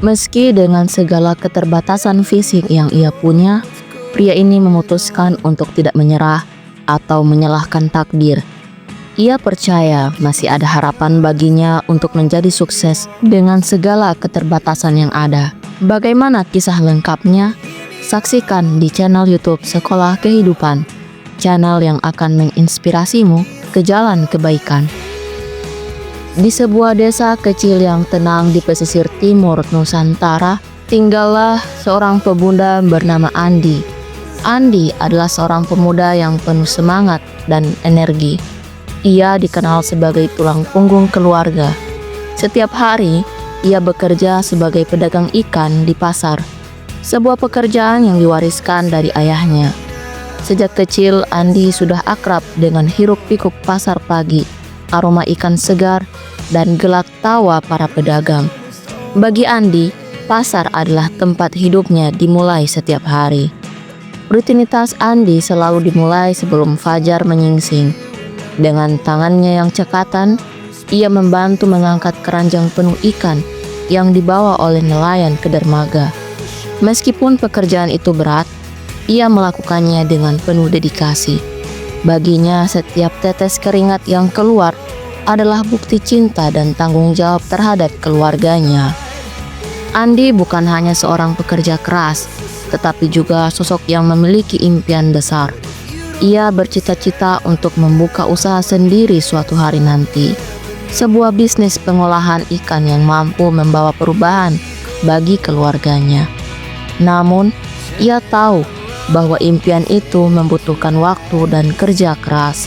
Meski dengan segala keterbatasan fisik yang ia punya, pria ini memutuskan untuk tidak menyerah atau menyalahkan takdir. Ia percaya masih ada harapan baginya untuk menjadi sukses dengan segala keterbatasan yang ada. Bagaimana kisah lengkapnya? Saksikan di channel YouTube Sekolah Kehidupan, channel yang akan menginspirasimu ke jalan kebaikan. Di sebuah desa kecil yang tenang di pesisir timur Nusantara, tinggallah seorang pemuda bernama Andi. Andi adalah seorang pemuda yang penuh semangat dan energi. Ia dikenal sebagai tulang punggung keluarga. Setiap hari, ia bekerja sebagai pedagang ikan di pasar, sebuah pekerjaan yang diwariskan dari ayahnya. Sejak kecil, Andi sudah akrab dengan hiruk-pikuk pasar pagi, aroma ikan segar, dan gelak tawa para pedagang. Bagi Andi, pasar adalah tempat hidupnya dimulai setiap hari. Rutinitas Andi selalu dimulai sebelum fajar menyingsing. Dengan tangannya yang cekatan, ia membantu mengangkat keranjang penuh ikan yang dibawa oleh nelayan ke dermaga. Meskipun pekerjaan itu berat, ia melakukannya dengan penuh dedikasi. Baginya, setiap tetes keringat yang keluar adalah bukti cinta dan tanggung jawab terhadap keluarganya. Andi bukan hanya seorang pekerja keras, tetapi juga sosok yang memiliki impian besar. Ia bercita-cita untuk membuka usaha sendiri suatu hari nanti, sebuah bisnis pengolahan ikan yang mampu membawa perubahan bagi keluarganya. Namun, ia tahu bahwa impian itu membutuhkan waktu dan kerja keras.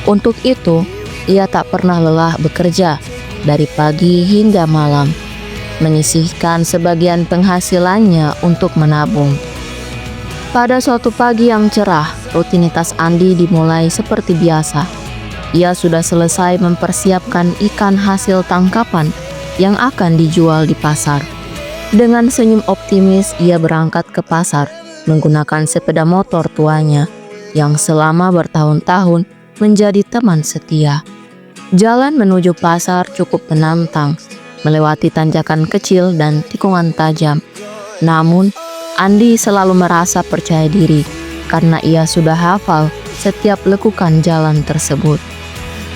Untuk itu, ia tak pernah lelah bekerja dari pagi hingga malam, menyisihkan sebagian penghasilannya untuk menabung. Pada suatu pagi yang cerah, rutinitas Andi dimulai seperti biasa. Ia sudah selesai mempersiapkan ikan hasil tangkapan yang akan dijual di pasar. Dengan senyum optimis, ia berangkat ke pasar menggunakan sepeda motor tuanya yang selama bertahun-tahun menjadi teman setia. Jalan menuju pasar cukup menantang, melewati tanjakan kecil dan tikungan tajam. Namun, Andi selalu merasa percaya diri karena ia sudah hafal setiap lekukan jalan tersebut.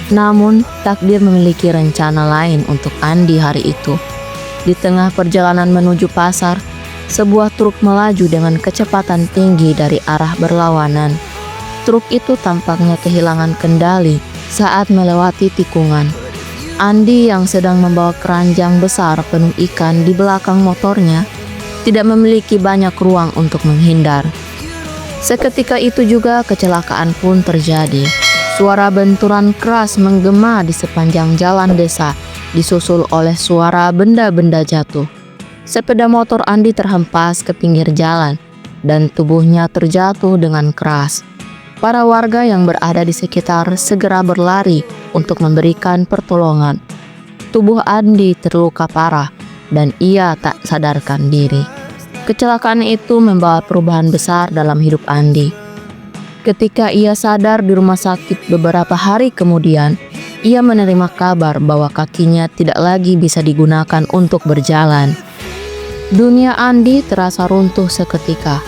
Namun, takdir memiliki rencana lain untuk Andi hari itu. Di tengah perjalanan menuju pasar, sebuah truk melaju dengan kecepatan tinggi dari arah berlawanan. Truk itu tampaknya kehilangan kendali saat melewati tikungan. Andi yang sedang membawa keranjang besar penuh ikan di belakang motornya tidak memiliki banyak ruang untuk menghindar. Seketika itu juga kecelakaan pun terjadi. Suara benturan keras menggema di sepanjang jalan desa, disusul oleh suara benda-benda jatuh. Sepeda motor Andi terhempas ke pinggir jalan dan tubuhnya terjatuh dengan keras. Para warga yang berada di sekitar segera berlari untuk memberikan pertolongan. Tubuh Andi terluka parah dan ia tak sadarkan diri. Kecelakaan itu membawa perubahan besar dalam hidup Andi. Ketika ia sadar di rumah sakit beberapa hari kemudian, ia menerima kabar bahwa kakinya tidak lagi bisa digunakan untuk berjalan. Dunia Andi terasa runtuh seketika.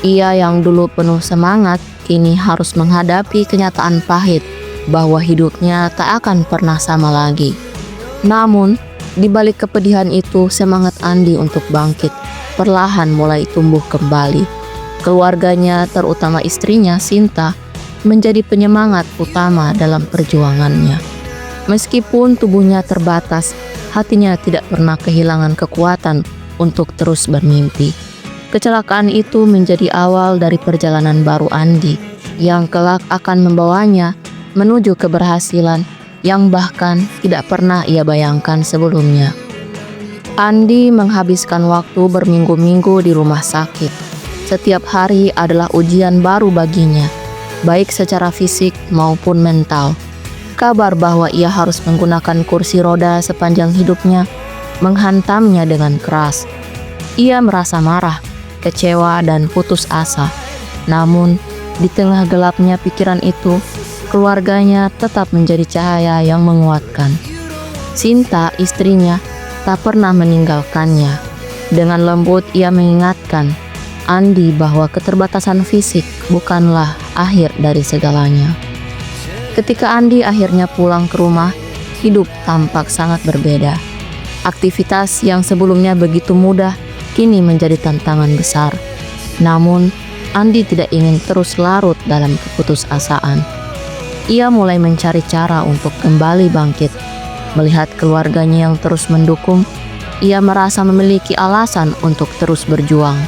Ia yang dulu penuh semangat, kini harus menghadapi kenyataan pahit bahwa hidupnya tak akan pernah sama lagi. Namun, di balik kepedihan itu, semangat Andi untuk bangkit perlahan mulai tumbuh kembali. Keluarganya, terutama istrinya Sinta, menjadi penyemangat utama dalam perjuangannya. Meskipun tubuhnya terbatas, hatinya tidak pernah kehilangan kekuatan untuk terus bermimpi. Kecelakaan itu menjadi awal dari perjalanan baru Andi, yang kelak akan membawanya menuju keberhasilan yang bahkan tidak pernah ia bayangkan sebelumnya. Andi menghabiskan waktu berminggu-minggu di rumah sakit. Setiap hari adalah ujian baru baginya, baik secara fisik maupun mental. Kabar bahwa ia harus menggunakan kursi roda sepanjang hidupnya menghantamnya dengan keras. Ia merasa marah, kecewa, dan putus asa. Namun, di tengah gelapnya pikiran itu, keluarganya tetap menjadi cahaya yang menguatkan. Sinta, istrinya, tak pernah meninggalkannya. Dengan lembut ia mengingatkan Andi bahwa keterbatasan fisik bukanlah akhir dari segalanya. Ketika Andi akhirnya pulang ke rumah, hidup tampak sangat berbeda. Aktivitas yang sebelumnya begitu mudah kini menjadi tantangan besar. Namun, Andi tidak ingin terus larut dalam keputusasaan. Ia mulai mencari cara untuk kembali bangkit. Melihat keluarganya yang terus mendukung, ia merasa memiliki alasan untuk terus berjuang.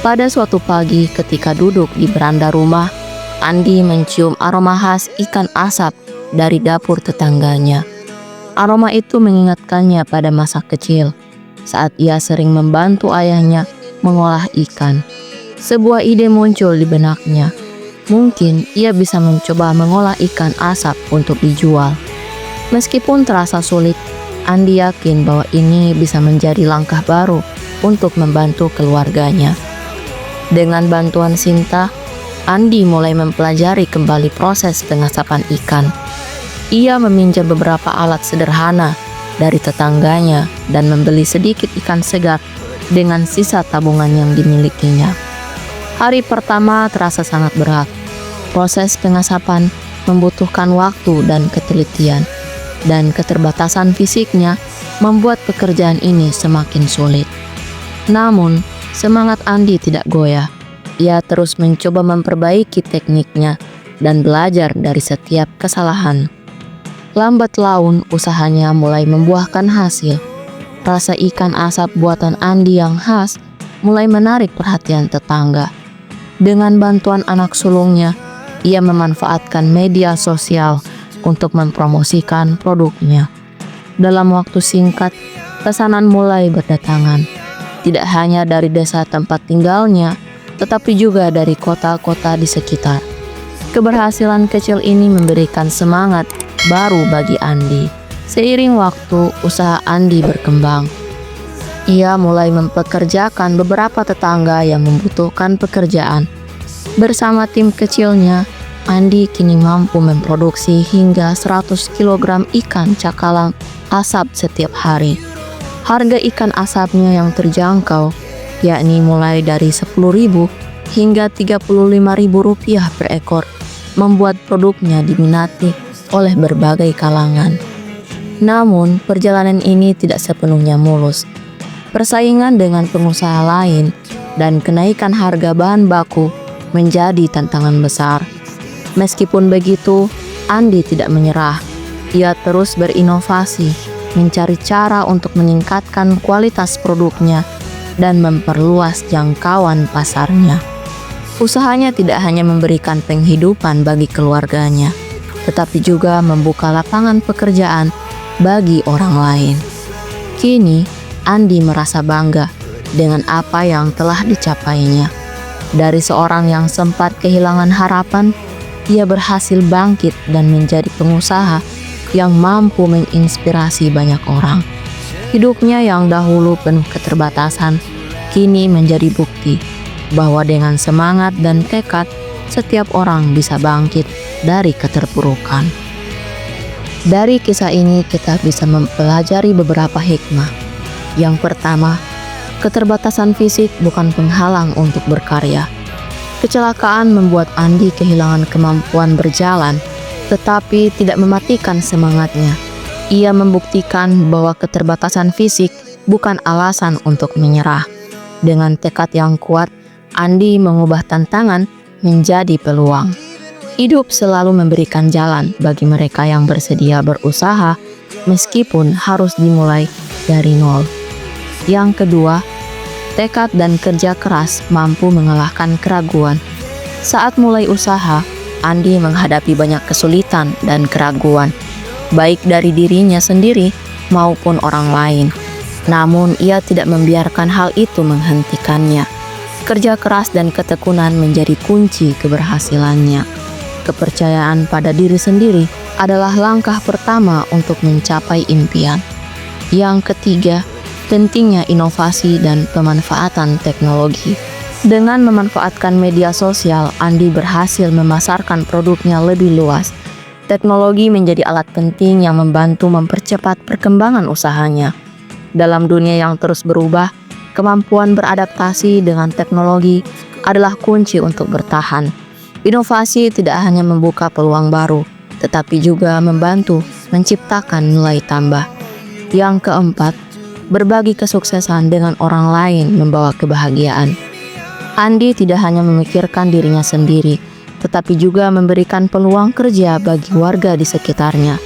Pada suatu pagi ketika duduk di beranda rumah, Andi mencium aroma khas ikan asap dari dapur tetangganya. Aroma itu mengingatkannya pada masa kecil, saat ia sering membantu ayahnya mengolah ikan. Sebuah ide muncul di benaknya. Mungkin ia bisa mencoba mengolah ikan asap untuk dijual. Meskipun terasa sulit, Andi yakin bahwa ini bisa menjadi langkah baru untuk membantu keluarganya. Dengan bantuan Sinta, Andi mulai mempelajari kembali proses pengasapan ikan. Ia meminjam beberapa alat sederhana dari tetangganya dan membeli sedikit ikan segar dengan sisa tabungan yang dimilikinya. Hari pertama terasa sangat berat. Proses pengasapan membutuhkan waktu dan ketelitian, dan keterbatasan fisiknya membuat pekerjaan ini semakin sulit. Namun, semangat Andi tidak goyah. Ia terus mencoba memperbaiki tekniknya dan belajar dari setiap kesalahan. Lambat laun, usahanya mulai membuahkan hasil. Rasa ikan asap buatan Andi yang khas mulai menarik perhatian tetangga. Dengan bantuan anak sulungnya, ia memanfaatkan media sosial untuk mempromosikan produknya. Dalam waktu singkat, pesanan mulai berdatangan. Tidak hanya dari desa tempat tinggalnya, tetapi juga dari kota-kota di sekitar. Keberhasilan kecil ini memberikan semangat baru bagi Andi. Seiring waktu, usaha Andi berkembang. Ia mulai mempekerjakan beberapa tetangga yang membutuhkan pekerjaan. Bersama tim kecilnya, Andi kini mampu memproduksi hingga 100 kg ikan cakalang asap setiap hari. Harga ikan asapnya yang terjangkau, yakni mulai dari 10.000 hingga 35.000 rupiah per ekor, membuat produknya diminati oleh berbagai kalangan. Namun, perjalanan ini tidak sepenuhnya mulus. Persaingan dengan pengusaha lain dan kenaikan harga bahan baku menjadi tantangan besar. Meskipun begitu, Andi tidak menyerah. Ia terus berinovasi, mencari cara untuk meningkatkan kualitas produknya dan memperluas jangkauan pasarnya. Usahanya tidak hanya memberikan penghidupan bagi keluarganya, tetapi juga membuka lapangan pekerjaan bagi orang lain. Kini, Andi merasa bangga dengan apa yang telah dicapainya. Dari seorang yang sempat kehilangan harapan, ia berhasil bangkit dan menjadi pengusaha yang mampu menginspirasi banyak orang. Hidupnya yang dahulu penuh keterbatasan, kini menjadi bukti bahwa dengan semangat dan tekad, setiap orang bisa bangkit dari keterpurukan. Dari kisah ini kita bisa mempelajari beberapa hikmah. Yang pertama, keterbatasan fisik bukan penghalang untuk berkarya. Kecelakaan membuat Andi kehilangan kemampuan berjalan, tetapi tidak mematikan semangatnya. Ia membuktikan bahwa keterbatasan fisik bukan alasan untuk menyerah. Dengan tekad yang kuat, Andi mengubah tantangan menjadi peluang. Hidup selalu memberikan jalan bagi mereka yang bersedia berusaha, meskipun harus dimulai dari nol. Yang kedua, tekad dan kerja keras mampu mengalahkan keraguan. Saat mulai usaha, Andi menghadapi banyak kesulitan dan keraguan, baik dari dirinya sendiri maupun orang lain. Namun, ia tidak membiarkan hal itu menghentikannya. Kerja keras dan ketekunan menjadi kunci keberhasilannya. Kepercayaan pada diri sendiri adalah langkah pertama untuk mencapai impian. Yang ketiga, pentingnya inovasi dan pemanfaatan teknologi. Dengan memanfaatkan media sosial, Andi berhasil memasarkan produknya lebih luas. Teknologi menjadi alat penting yang membantu mempercepat perkembangan usahanya. Dalam dunia yang terus berubah, Kemampuan beradaptasi dengan teknologi adalah kunci untuk bertahan. Inovasi tidak hanya membuka peluang baru, tetapi juga membantu menciptakan nilai tambah. Yang keempat, berbagi kesuksesan dengan orang lain membawa kebahagiaan. Andi tidak hanya memikirkan dirinya sendiri, tetapi juga memberikan peluang kerja bagi warga di sekitarnya.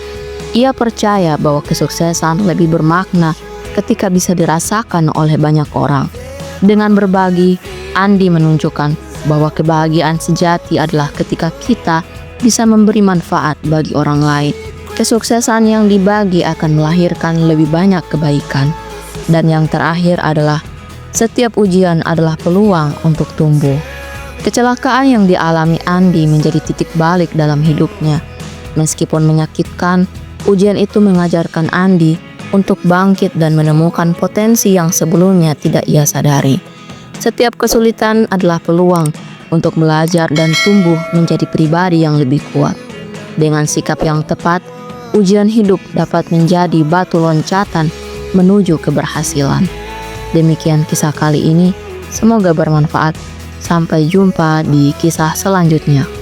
Ia percaya bahwa kesuksesan lebih bermakna ketika bisa dirasakan oleh banyak orang. Dengan berbagi, Andi menunjukkan bahwa kebahagiaan sejati adalah ketika kita bisa memberi manfaat bagi orang lain. Kesuksesan yang dibagi akan melahirkan lebih banyak kebaikan. Dan yang terakhir adalah setiap ujian adalah peluang untuk tumbuh. Kecelakaan yang dialami Andi menjadi titik balik dalam hidupnya. Meskipun menyakitkan, ujian itu mengajarkan Andi untuk bangkit dan menemukan potensi yang sebelumnya tidak ia sadari. Setiap kesulitan adalah peluang untuk belajar dan tumbuh menjadi pribadi yang lebih kuat. Dengan sikap yang tepat, ujian hidup dapat menjadi batu loncatan menuju keberhasilan. Demikian kisah kali ini, semoga bermanfaat. Sampai jumpa di kisah selanjutnya.